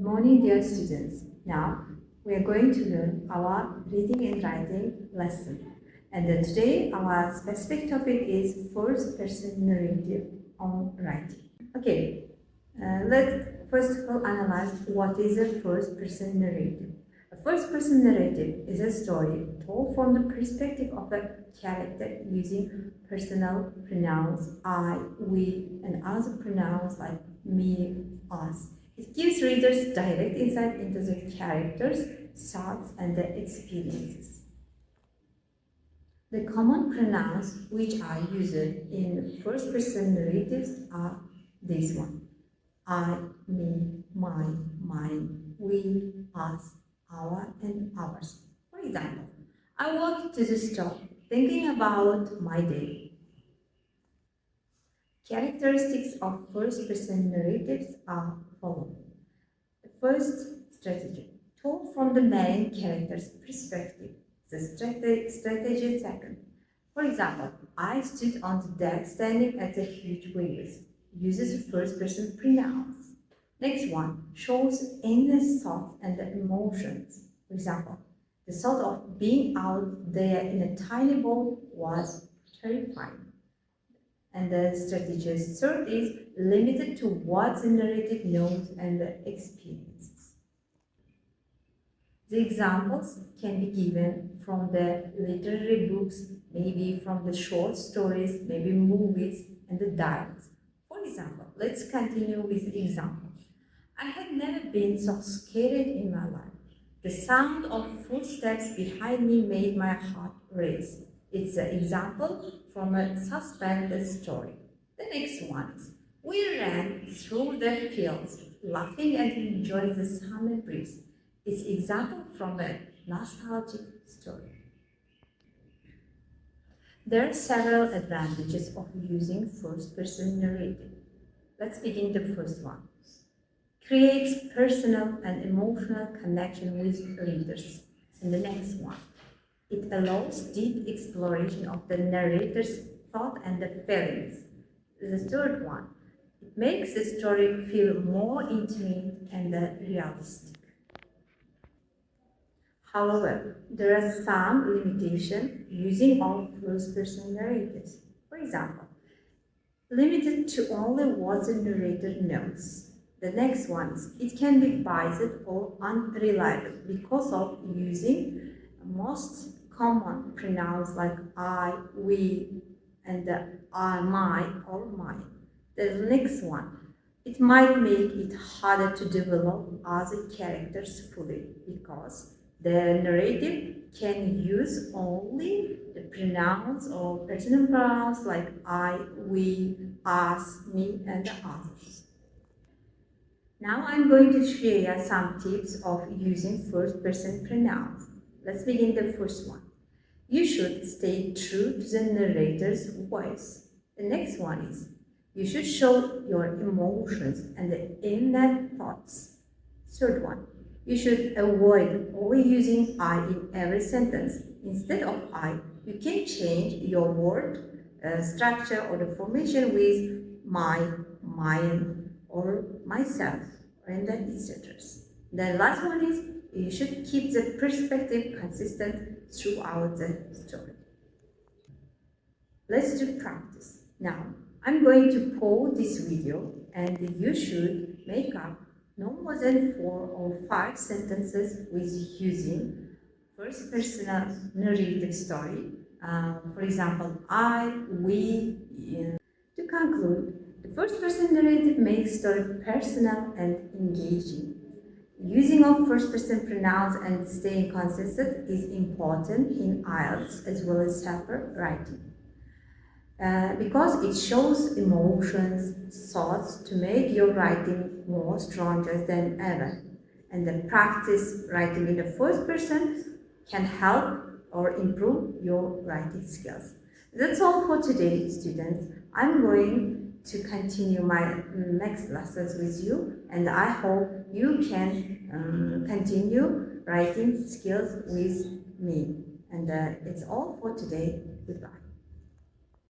Good morning, dear students. Now we are going to learn our reading and writing lesson. And today our specific topic is first person narrative on writing. Okay, let's first of all analyze what is a first person narrative. A first person narrative is a story told from the perspective of a character using personal pronouns I, we, and other pronouns like me, us. It gives readers direct insight into the characters, thoughts, and their experiences. The common pronouns which are used in first-person narratives are these one: I, me, mine, we, us, our, and ours. For example, I walked to the store thinking about my day. Characteristics of first-person narratives are following. The first, strategy, told from the main character's perspective. The strategy second. For example, I stood on the deck standing at the huge windows. Uses first-person pronouns. Next one, shows endless thoughts and emotions. For example, the thought of being out there in a tiny boat was terrifying. And the strategist third is limited to what the narrative knows and experiences. The examples can be given from the literary books, maybe from the short stories, maybe movies, and the dialogues. For example, let's continue with examples. I had never been so scared in my life. The sound of footsteps behind me made my heart race. It's an example from a suspense story. The next one is, we ran through the fields, laughing and enjoying the summer breeze. It's an example from a nostalgic story. There are several advantages of using first-person narrative. Let's begin the first one. Creates personal and emotional connection with readers. And the next one, it allows deep exploration of the narrator's thought and the feelings. The third one, it makes the story feel more intimate and realistic. However, there are some limitations using all first-person narratives. For example, limited to only what the narrator knows. The next one is, it can be biased or unreliable because of using most common pronouns like I, we, and my or mine. The next one, it might make it harder to develop other characters fully because the narrative can use only the pronouns or personal pronouns like I, we, us, me, and the others. Now I'm going to share some tips of using first-person pronouns. Let's begin the first one. You should stay true to the narrator's voice. The next one is, you should show your emotions and the inner thoughts. Third one, you should avoid only using I in every sentence. Instead of I, you can change your word structure or the formation with my, mine, or myself, and then etc. The last one is, you should keep the perspective consistent throughout the story. Let's do practice. Now, I'm going to pause this video and you should make up no more than 4 or 5 sentences with using first person narrative story. For example, I, we. To conclude, the first person narrative makes story personal and engaging. Using of first-person pronouns and staying consistent is important in IELTS as well as TOEFL writing. Because it shows emotions, thoughts to make your writing more stronger than ever. And the practice writing in the first person can help or improve your writing skills. That's all for today, students. I'm going to continue my next lessons with you, and I hope you can continue writing skills with me. And it's all for today. Goodbye.